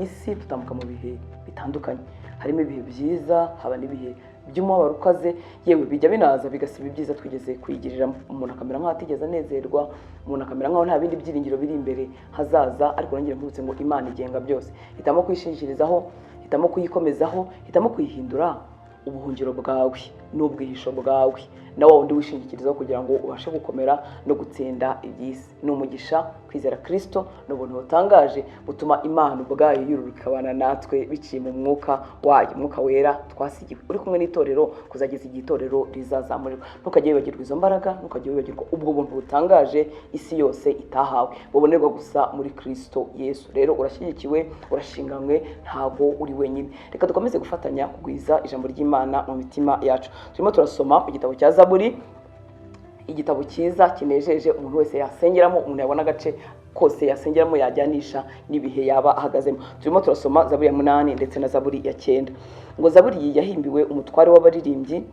iyi si tutambuka mu bihe bitandukanye, harimo ibihe byiza, haba n'ibihe by'umubabaro ukaze, yewe bijya binaza bigasiba ibyiza twigeze kwigiriramo. Umuntu akamera nk'aho atigeze anezerwa, umuntu akamera nk'aho nta bindi byiringiro biri imbere hazaza, ariko nongera mvutse ngo Imana igenga byose. Hitamo kwishingikirizaho, hitamo kuyikomezaho, hitamo kuyihindura ubuhungiro bwawe n'ubwihisho bwawe, na wa wundi wishingikirizaho kugira ngo ubashe gukomera no gutsinda iby'isi. Ni umugisha kwizera Kristo, ni ubuntu butangaje butuma Imana ubwayo yururuka ikabana natwe biciye mu mwuka wayo, umwuka wera twasigiwe uri kumwe n'itorero kuzageza igihe itorero rizazamurirwa. Ntukajye wibagirwa izo mbaraga, ntukajye wibagirwa ubwo buntu butangaje isi yose itahawe, bubonerwa gusa muri Kristo Yesu. Rero urashyigikiwe, urashinganywe, ntabwo uri wenyine. Reka dukomeze gufatanya kugwiza ijambo ry'Imana mu mitima yacu. Turimo turasoma mu gitabo cya Zaburi, igitabo cyiza kinejeje umuntu wese yasengeramo, umuntu yabona agace kose yasengeramo yajyanisha n'ibihe yaba ahagazemo. Turimo turasoma Zaburi ya 8 ndetse na Zaburi ya 9. Ngo Zaburi yahimbiwe umutware w'abaririmbyi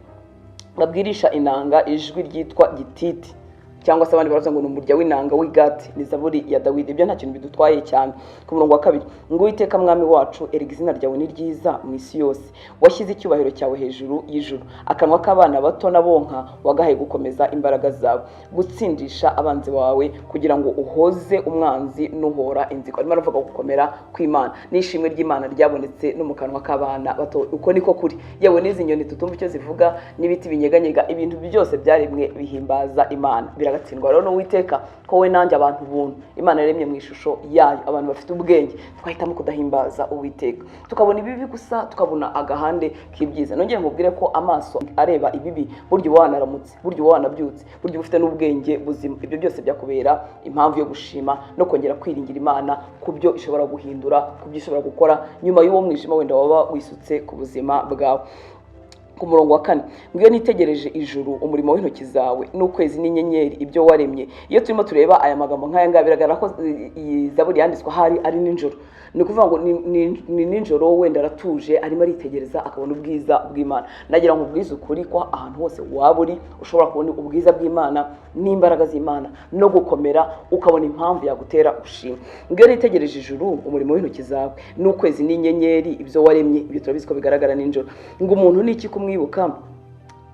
babwirisha inanga ijwi ryitwa gititi, cyangwa se abandi baravuga ngo ni umurya w'inanga w'igati. Ni Zaburi ya Dawidi. Ibyo nta kintu bidutwaye cyane. Ku murongo wa 2, ngo Uwiteka mwami wacu, erega izina ryawe ni ryiza mu isi yose, washyize icyubahiro cyawe hejuru y'ijuru. Akanwa k'abana bato n'abonka wagahaye gukomeza imbaraga zawe, gutsindisha abanzi bawe, kugira ngo uhoze umwanzi n'uhora inzigo. Arimo aravuga gukomera kw'Imana n'ishimwe ry'Imana ryabonetse no mu kanwa k'abana bato. Uko niko kuri. Yewe n'izi nyoni tutumva icyo zivuga, n'ibiti binyeganyega, ibintu byose byaremwe bihimbaza Imana. Biragatsindwa rero n'Uwiteka ko we nanjye abantu buntu Imana yaremye mu ishusho yayo, abantu bafite ubwenge, twahitamo kudahimbaza Uwiteka, tukabona ibibi gusa, tukabona agahande k'ibyiza. Nongeye nkubwire ko amaso areba ibibi buryo wanaramutse, buryo wanabyutse, buryo ufite n'ubwenge buzima. Ibyo byose byakubera impamvu yo gushima no kongera kwiringira Imana ku byo ishobora guhindura, ku byo ishobora gukora nyuma y'uwo mwijima wenda waba wisutse ku buzima bwawe. Ku murongo wa 4, ngiyo nitegereje ijuru, umurimo w'intoki zawe, n'ukwezi n'inyenyeri ibyo waremye. Iyo turimo tureba aya magambo nk'aya ngaya, biragaragara ko iyi Zaburi yanditswe hari ari ninjoro. Ni ukuvuga ngo ni ninjoro, wenda aratuje, arimo aritegereza akabona ubwiza bw'Imana. Nagira ngo ubwiza ukuri ko ahantu hose waba uri ushobora kubona ubwiza bw'Imana n'imbaraga z'Imana no gukomera, ukabona impamvu yagutera gushima. Ngiyo nitegereje ijuru, umurimo w'intoki zawe, n'ukwezi n'inyenyeri ibyo waremye. Ibyo turabizi ko bigaragara ninjoro. Ngo umuntu ni iki kumwibuka,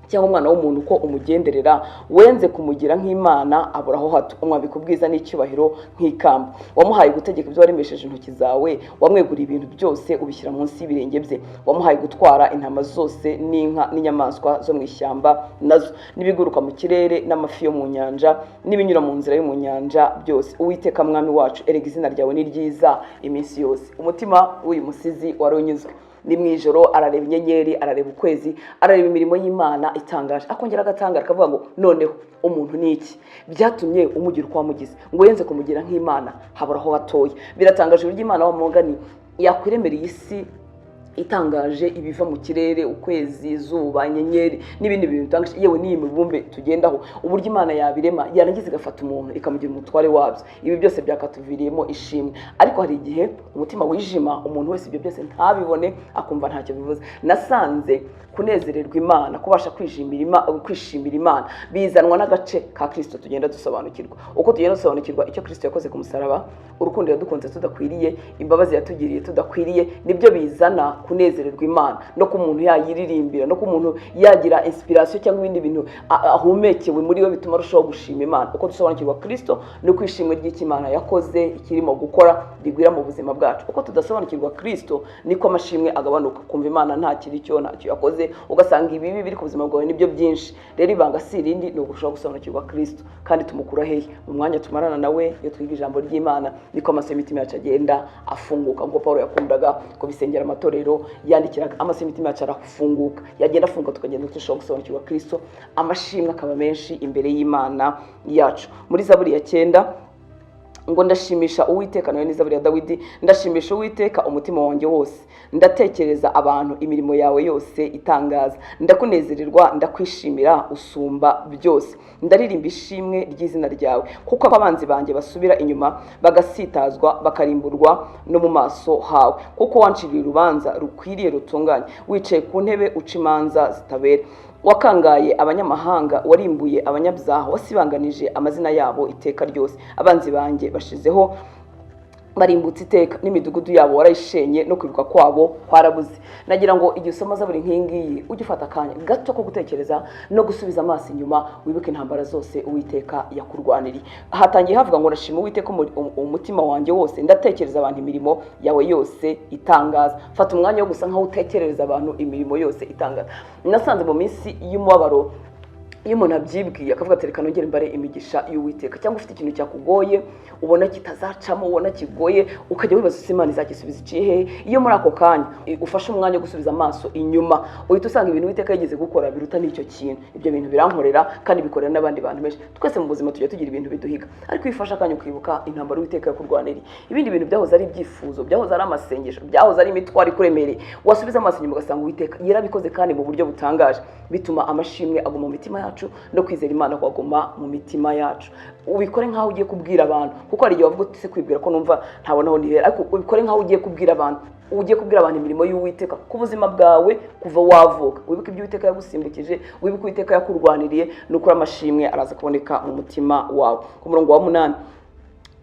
cyangwa umwana w'umuntu ko umugenderera, wenze kumugira nk'Imana aburaho hato, umwambika ubwiza n'icyubahiro nk'ikamba. Wamuhaye gutegeka ibyo waremesheje intoki zawe, wamweguriye ibintu byose ubishyira munsi y'ibirenge bye. Wamuhaye gutwara intama zose n'inka n'inyamaswa zo mu ishyamba nazo, n'ibiguruka mu kirere n'amafi yo mu nyanja n'ibinyura mu nzira yo mu nyanja byose. Uwiteka mwami wacu, erega izina ryawe ni ryiza iminsi yose. Umutima w'uyu musizi wari unyuzwe. Ni mwijoro arareba inyenyeri, arareba ukwezi, arareba imirimo y'Imana itangaje. Akongera agatangara akavuga ngo noneho umuntu ni iki byatumye umugira uko wamugize, ngo yenze kumugira nk'Imana haburaho hatoya. Biratangaje uburyo Imana wamugani yakwiremera iyi si itangaje, ibiva mu kirere, ukwezi, izuba, inyenyeri n'ibindi bintu bitangaje, yewe n'iyi mibumbe tugendaho, uburyo Imana yabirema yarangiza igafata umuntu ikamugira umutware wabyo. Ibi byose byakatuviriyemo ishimwe. Ariko hari igihe umutima wijima, umuntu wese ibyo byose ntabibone, akumva ntacyo bivuze. Nasanze kunezererwa Imana, kubasha kwishimira Imana, bizanwa n'agace ka Kristo tugenda dusobanukirwa. Uko tugenda dusobanukirwa icyo Kristo yakoze ku musaraba, urukundo yadukunze tudakwiriye, imbabazi yatugiriye tudakwiriye, nibyo bizana kunezererwa Imana, no ku muntu yayiririmbira, no ku muntu yagira inspiration cyangwa ibindi bintu ahumekewe muri we bituma arushaho gushima Imana. Uko dusobanukirwa Kristo no kwishimira ry'Imana yakoze ikirimo gukora rigwira mu buzima bwacu. Uko tudasobanukirwa Kristo niko amashimwe agabanuka, kumva Imana nta kiri cyo ntacyo yakoze, ugasanga ibibi biri ku buzima bwawe nibyo byinshi. Rero ibanga si irindi, ni ugushaka gusobanukirwa Kristo, kandi tumukura hehe? Mu mwanya tumarana nawe iyo twiga ijambo ry'Imana, niko amaso y'imitima yacu agenda afunguka. Ngo Paulo yakundaga kubisengera amatorero, yandikiraga amaso y'imitima yacu arafunguka, yagenda afunguka, tukagenda turushaho gusobanukirwa Kristo, amashimwe akaba menshi imbere y'Imana yacu. Muri Zaburi ya 9, ngo ndashimisha Uwiteka, nayo ni Zaburi ya Dawidi. Ndashimisha Uwiteka umutima wanjye wose, ndatekereza abantu imirimo yawe yose itangaza. Ndakunezererwa, ndakwishimira usumba byose. Ndaririmba ishimwe ry'izina ryawe, kuko abanzi banjye basubira inyuma, bagasitazwa bakarimburwa no mu maso hawe. Kuko wanciriye urubanza rukwiriye rutunganye, wicaye ku ntebe uca imanza zitabera. Wakangaye abanyamahanga, warimbuye abanyabyaha, wasibanganije amazina yabo iteka ryose. Abanzi banjye bashizeho barimbutse iteka n'imidugudu yabo warayishenye no kwibuka kwabo kwarabuze. Nagira ngo igihe usoma Zaburi nk'ingiyi ujye ufata akanya gato ko gutekereza no gusubiza amaso inyuma, wibuke intambara zose Uwiteka yakurwaniriye. Hatangiye havuga ngo nashima Uwiteka umutima wanjye wose, ndatekereza abantu imirimo yawe yose itangaza. Fata umwanya wo gusa nkaho utekerereza abantu imirimo yose itangaza. Nasanze mu minsi y'umubabaro iyo umuntu abyibwiye akavuga ati reka nongere mbare imigisha y'Uwiteka, cyangwa ufite ikintu cyakugoye ubona kitazacamo, ubona kigoye, ukajya wibaza ese Imana izagisubiza iciye hehe. Iyo muri ako kanya ufashe umwanya wo gusubiza amaso inyuma, uhita usanga ibintu Uwiteka yigeze gukora biruta n'icyo kintu. Ibyo bintu birankorera kandi bikorera n'abandi bantu benshi. Twese mu buzima tujya tugira ibintu biduhiga, ariko wifasha akanya ukibuka intambara Uwiteka yakurwaniriye. Ibindi bintu byahoze ari ibyifuzo, byahoze ari amasengesho, byahoze ari imitwaro ikuremereye, wasubiza amaso inyuma ugasanga Uwiteka yarabikoze kandi mu buryo butangaje, bituma amashimwe aguma mu mitima yacu no kwizera Imana kwaguma mu mitima yacu. Ubikore nkaho ugiye kubwira abantu, kuko hari igihe wavuga uti se kwibwira ko numva ntabonaho nihera, ariko ubikore nkaho ugiye kubwira abantu, imirimo y'Uwiteka ku buzima bwawe kuva wavuka. Wibuke ibyo Uwiteka yagusimbukije, wibuke Uwiteka yakurwaniriye, n'ukuri amashimwe araza kuboneka mu mutima wawe. Ku murongo wa 8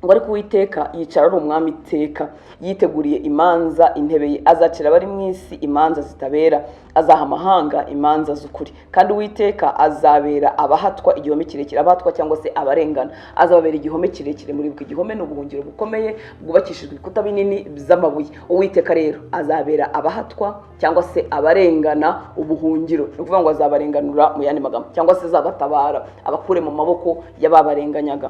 ngo ariko Uwiteka yicara ari umwami iteka, yiteguriye imanza intebe ye, azacira abari mu isi imanza zitabera, azaha amahanga imanza z'ukuri. Kandi Uwiteka azabera abahatwa igihome kirekire, abahatwa cyangwa se abarengana azababera igihome kirekire. Muri bwo igihome ni ubuhungiro bukomeye bwubakishijwe ibikuta binini by'amabuye. Uwiteka rero azabera abahatwa cyangwa se abarengana ubuhungiro, ni ukuvuga ngo azabarenganura mu yandi magambo, cyangwa se azabatabara abakure mu maboko y'ababarenganyaga.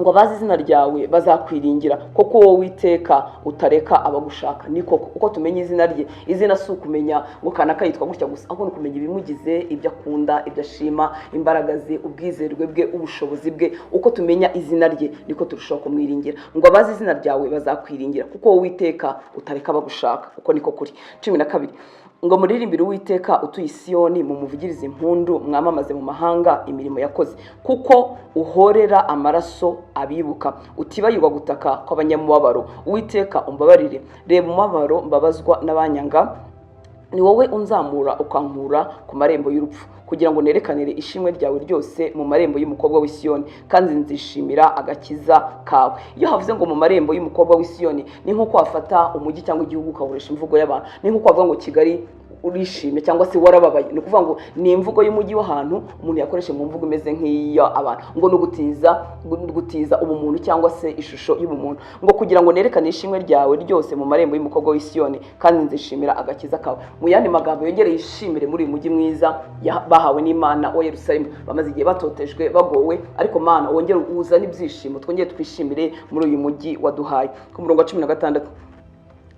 Ngo bazi izina ryawe bazakwiringira, koko wowe Uwiteka utareka abagushaka. Ni koko uko tumenya izina rye, izina si ukumenya ngo kanaka yitwa gutya gusa, ahubwo ni kumenya ibimugize, ibyo akunda, ibyo ashima, imbaraga ze, ubwizerwe bwe, ubushobozi bwe. Uko tumenya izina rye niko turushaho kumwiringira. Ngo bazi izina ryawe bazakwiringira, kuko wowe Uwiteka utareka abagushaka. Uko niko kuri. 12 ngo muririmbire Uwiteka utuye Siyoni, mumuvugirize impundu, mwamamaze mu mahanga imirimo yakoze, kuko uhorera amaraso abibuka, utibayirwa gutaka kw'abanyamubabaro. Uwiteka umbabarire, reba umubabaro mbabazwa n'abanyanga, ni wowe unzamura ukankura ku marembo y'urupfu, kugira ngo nerekanire ishimwe ryawe ryose mu marembo y'umukobwa w'i Siyoni, kandi nzishimira agakiza kawe. Iyo havuze ngo mu marembo y'umukobwa w'i Siyoni, ni nko kwafata umujyi cyangwa igihugu ukaburesha imvugo y'abantu. Ni nko kwavuga ngo Kigali urishimye cyangwa se warababaye, ni ukuvuga ngo ni imvugo y'umujyi w'ahantu umuntu yakoresha mu mvugo imeze nk'iyo abantu, ngo no gutiza ubumuntu cyangwa se ishusho y'ubumuntu, ngo kugira ngo nerekane ishimwe ryawe ryose mu marembo y'umukobwa w'i Siyoni, kandi nzishimira agakiza kawe. Mu yandi magambo yongereye ishimire muri uyu mujyi mwiza bahawe n'Imana wa Yerusalemu. Bamaze igihe batotejwe bagowe, ariko Mana wongere uzane ibyishimo, twongere twishimire muri uyu mujyi waduhaye. Ku murongo wa 16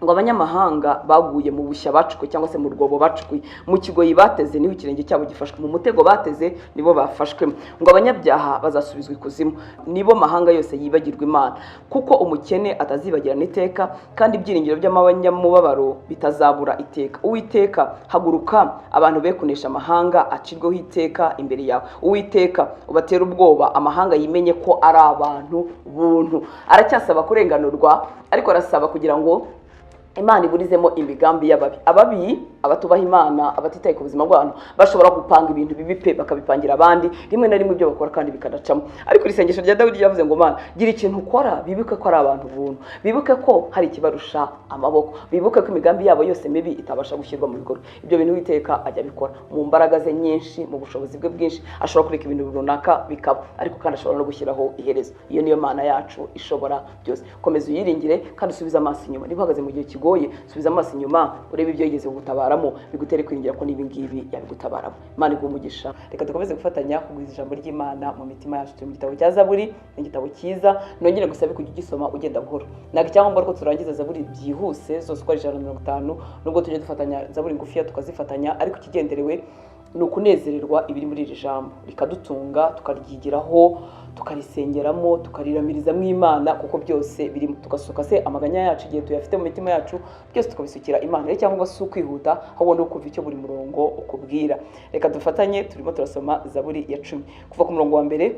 ngo abanyamahanga baguye mu bushya bacukuye cyangwa se mu rwobo bacukuye, mu kigoyi bateze niho ikirenge cyabo gifashwe, mu mutego bateze nibo bafashwe. Ngo abanyabyaha bazasubizwa ikuzimu, nibo mahanga yose yibagirwa Imana, kuko umukene atazibagirana iteka, kandi ibyiringiro by'abanyamubabaro bitazabura iteka. Uwiteka haguruka, abantu be kunesha amahanga acirweho iteka imbere yawe. Uwiteka ubatera ubwoba, amahanga yimenye ko ari abantu buntu. Aracyasaba kurenganurwa, ariko arasaba kugira ngo Imana iburizemo imigambi y'ababi. Ababi, abatubaha Imana, abatitaye ku buzima bw'abantu, bashobora gupanga ibintu bibi pe bakabipangira abandi, rimwe na rimwe ibyo bakora kandi bikadacamo. Ariko isengesho rya Dawidi yavuze ngo Mana gira ikintu ukora, bibuke ko ari abantu buntu, bibuke ko hari ikibarusha amaboko, bibuke ko imigambi yabo yose mibi itabasha gushyirwa mu bikorwa. Ibyo bintu Uwiteka ajya bikora mu mbaraga ze nyinshi, mu bushobozi bwe bwinshi. Ashobora kureka ibintu runaka bikaba, ariko kandi ashobora no gushyiraho iherezo. Iyo niyo Mana yacu ishobora byose. Komeza uyiringire kandi usubiza amaso inyuma. Niba uhagaze mu gihe kigoye, subiza amaso inyuma urebe ibyo yigeze gutabaramo, bigutere kwiringira ko nibi ngibi yabigutabaramo. Imana iguhe umugisha. Reka dukomeze gufatanya kugwiza ijambo ry'Imana mu mitima yacu. Turi mu gitabo cya Zaburi, ni igitabo cyiza, nongere gusabe kujya ugisoma ugenda buhoro. Ntabwo icyangombwa ko turangiza Zaburi byihuse zose uko ari 150, nubwo tujye dufatanya Zaburi ngufiya tukazifatanya, ariko ikigenderewe ni ukunezererwa ibiri muri iri jambo, rikadutunga tukaryigiraho, tukarisengeramo, tukariramirizamo Imana, kuko byose birimo. Tugasuka se amaganya yacu igihe tuyafite mu mitima yacu, byose tukabisukira Imana. Cyangwa se ukwihuta ahubwo no kumva icyo buri murongo ukubwira. Reka dufatanye, turimo turasoma Zaburi ya 10 kuva ku murongo wa mbere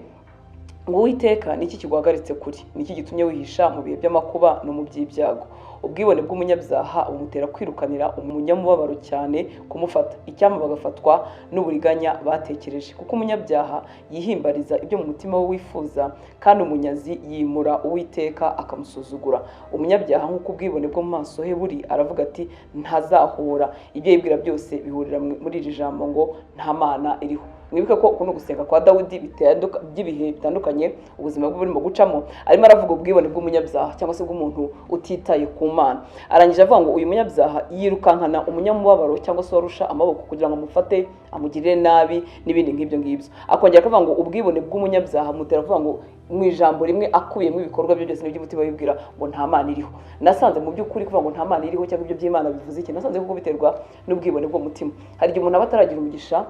ngo Uwiteka niki kiguhagaritse kuri, niki gitumye wihisha mu bihe by'amakuba no mu by'ibyago. Ubwibone bw'umunyabyaha bumutera kwirukanira umunyamubabaro cyane kumufata, icyampa bagafatwa n'uburiganya batekereje, kuko umunyabyaha yihimbariza ibyo mu mutima we wifuza, kandi umunyazi yimura Uwiteka akamusuzugura. Umunyabyaha nk'uko ubwibone bwo mu maso he buri, aravuga ati ntazahura. Ibyo yibwira byose bihurira muri iri jambo ngo nta Mana iriho. Mwibuke ko kuno gusenga kwa Dawidi by'ibihe bitandukanye ubuzima bwe burimo gucamo, arimo aravuga ubwibone bw'umunyabyaha cyangwa se bw'umuntu utitaye ku Mana. Arangije avuga ngo uyu munyabyaha yirukankana umunyamubabaro cyangwa se warusha amaboko kugira ngo amufate amugirire nabi n'ibindi nk'ibyo ngibyo. Akongera akavuga ngo ubwibone bw'umunyabyaha mutera avuga ngo mu ijambo rimwe akuyemo ibikorwa bye byose n'iby'umutima wibwira ngo nta Mana iriho. Nasanze mu by'ukuri kuvuga ngo nta Mana iriho cyangwa ibyo by'Imana bivuze iki, nasanze kuko biterwa n'ubwibone bwo mutima. Hari igihe umuntu aba ataragira umugisha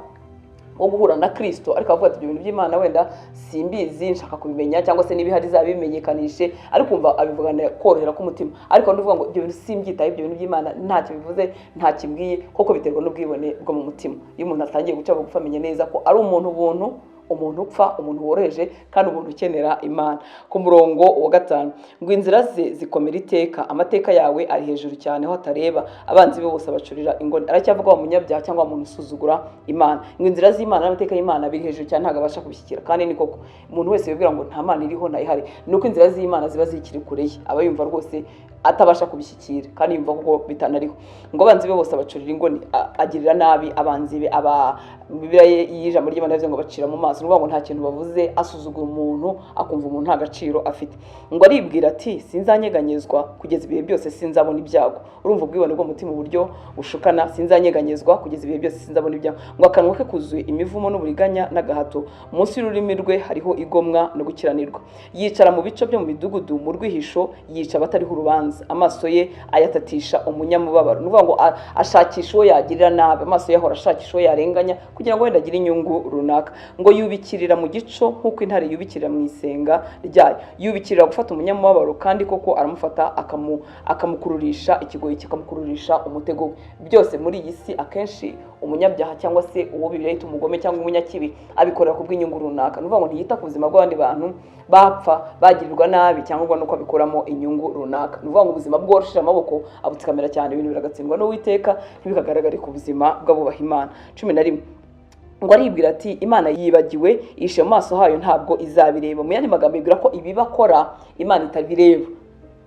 wo guhura na Kristo, ariko avuga ati ibyo bintu by'Imana wenda simbizi, nshaka kubimenya, cyangwa se n'ibihari zabimenyekanishe, ariko umva abivugana korohera k'umutima. Ariko ndavuga ngo ibyo bintu simbyitaye, ibyo bintu by'Imana ntacyo bivuze, nta kibwiye, koko biterwa n'ubwibone bwo mu mutima. Iyo umuntu atangiye guca bugufi amenya neza ko ari umuntu upfa, umuntu woroheje, kandi umuntu ukenera Imana. Ku murongo wa 5 ngo inzira ze zikomera iteka, amateka yawe ari hejuru cyane aho atareba, abanzi be bose abacurira ingoni. Aracyavuga wa munyabyaha cyangwa umuntu usuzugura Imana, ngo inzira z'Imana n'amateka y'Imana biri hejuru cyane ntago abasha kubishyikira. Kandi ni koko umuntu wese wibwira ngo nta Mana iriho ntayihari, nuko inzira z'Imana ziba zikiri kure ye, aba yumva rwose atabasha kubishyikira, kandi yumva ko bitanariho. Ngo abanzi be bose abacurira ingoni, agirira nabi abanzi be. Bibiliya y'ijambo ry'Imana yavuze ngo bacira mu maso, ngo nta kintu bavuze, asuzugura umuntu, akumva umuntu nta gaciro afite. Ngo aribwira ati sinzanyeganyezwa kugeza ibihe byose, sinzabona ibyago. Urumva ubwibone bwo mutima uburyo bushukana, sinzanyeganyezwa kugeza ibihe byose, sinzabona ibyago. Ngo akanwa ke kuzuye imivumo n'uburiganya n'agahato, munsi y'ururimi rwe hariho igomwa no gukiranirwa. Yicara mu bico byo mu midugudu, mu rwihisho yica abatariho urubanza, amaso ye ayatatisha umunyamubabaro. Nuvuga ngo ashakisha uwo yagirira nabi, amaso ye ahora ashakisha uwo yarenganya kugira ngo wenda agire inyungu runaka. Ngo yubikirira mu gico nk'uko intare yubikirira mu isenga ryayo, yubikirira gufata umunyamubabaro, kandi koko aramufata akamukururisha ikigoyi, kikamukururisha umutego we. Byose muri iyi si akenshi umunyabyaha cyangwa se uwo Bibiliya yita umugome cyangwa umunyakibi abikorera ku bw'inyungu runaka. Nuvuga ngo ntiyita ku buzima bw'abandi bantu bapfa bagirirwa nabi cyangwa nuko abikoramo inyungu runaka. Nuvuga ngo ubuzima bworoshije amaboko abutsikamira cyane, ibintu biragatsindwa n'Uwiteka ntibikagaragare ku buzima bw'abubaha Imana. 11 ngo aribwira ati Imana yibagiwe, ishe mu maso hayo ntabwo izabireba. Mu yandi magambo yibwira ko ibibakora Imana itabireba,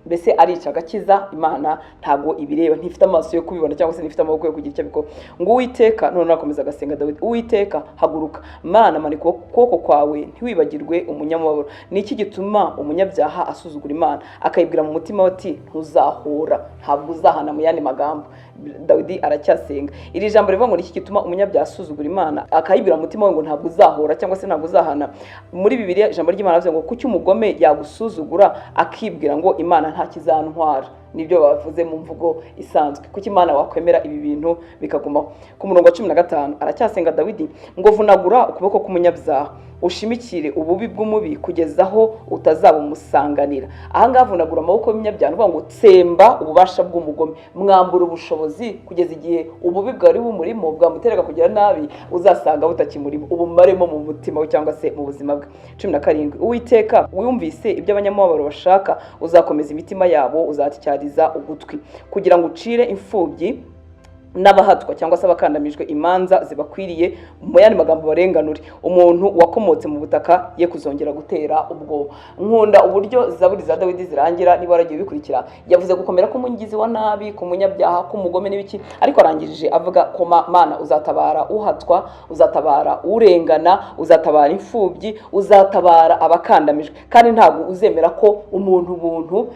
mbese arica agakiza, Imana ntago ibireba, ntifite amaso yo kubibona cyangwa se ntifite amaboko yo kugira icyo bikora. Ngo Uwiteka, none akomeza agasenga Dawidi, Uwiteka haguruka Mana, manika ukuboko kwawe ntiwibagirwe umunyamubabaro. Niki gituma umunyabyaha asuzugura Imana, akayibwira mu mutima ati ntuzahora, ntabwo uzahana. Mu yandi magambo Dawidi aracyasenga iri jambo rivuga ngo niki gituma umunyabyaha asuzugura Imana, akayibwira mu mutima we ngo ntabwo uzahora cyangwa se ntabwo uzahana. Muri Bibiliya ijambo ry'Imana rivuga ngo kuki umugome yagusuzugura akibwira ngo Imana nta kizantwara. Nibyo bavuze mu mvugo isanzwe, kuki Imana wakwemera ibi bintu bikagumaho. Ku murongo wa 15 aracyasenga Dawidi ngo vunagura ukuboko k'umunyabyaha, ushimikire ububi bw'umubi kugeza aho utazaba umusanganira. Aha ngaha vunagura amaboko y'umunyabyaha, uvuga ngo tsemba ububasha bw'umugome, mwambura ubushobozi kugeza igihe ububi bwari bumurimo bwamuteraga kugira nabi uzasanga butakimurimo, ubumaremo mu mutima we cyangwa se mu buzima bwe. 17 Uwiteka wumvise ibyo abanyamubabaro bashaka, uzakomeza imitima yabo, uzatyariza ugutwi kugira ngo ucire imfubyi n'abahatwa cyangwa se abakandamijwe imanza zibakwiriye. Mu yandi magambo barenganure, umuntu wakomotse mu butaka ye kuzongera gutera ubwoba. Nkunda uburyo Zaburi za Dawidi zirangira, niba waragiye bikurikira, yavuze gukomera k'umungizi wa nabi, ku munyabyaha, k'umugome n'ibiki, ariko arangirije avuga ko Mana uzatabara uhatwa, uzatabara urengana, uzatabara imfubyi, uzatabara abakandamijwe, kandi ntabwo uzemera ko umuntu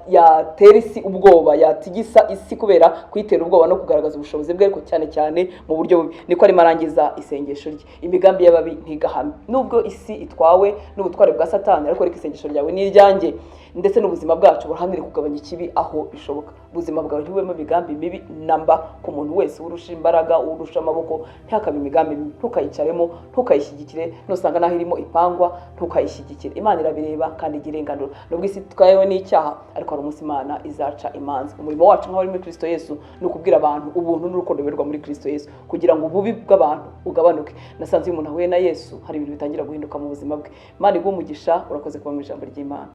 yatera isi ubwoba, yatigisa isi kubera kwitera ubwoba no kugaragaza ubushobozi bwe, ariko cyane cyane mu buryo bubi. Niko arimo arangiza isengesho rye, imigambi y'ababi ntigahame. Nubwo isi itwawe n'ubutware bwa Satani, ariko reka isengesho ryawe n'iryanjye ndetse n'ubuzima bwacu buharanire kugabanya ikibi aho bishoboka. Ubuzima bwawe ntibubemo imigambi mibi namba. Ku muntu wese urusha imbaraga, urusha amaboko, ntihakabe imigambi mibi, ntukayicaremo, ntukayishyigikire. Nusanga naho irimo ipangwa, ntukayishyigikire. Imana irabireba kandi igira inganuro. Nubwo isi twayewe n'icyaha, ariko hari umunsi Imana izaca imanza. Umurimo wacu nk'abari muri Kristo Yesu ni ukubwira abantu ubuntu n'urukundo biberwa muri Kristo Yesu kugira ngo ububi bw'abantu ugabanuke. Nasanze iyo umuntu ahuye na Yesu hari ibintu bitangira guhinduka mu buzima bwe. Imana iguhe umugisha, urakoze kuba mu ijambo ry'Imana.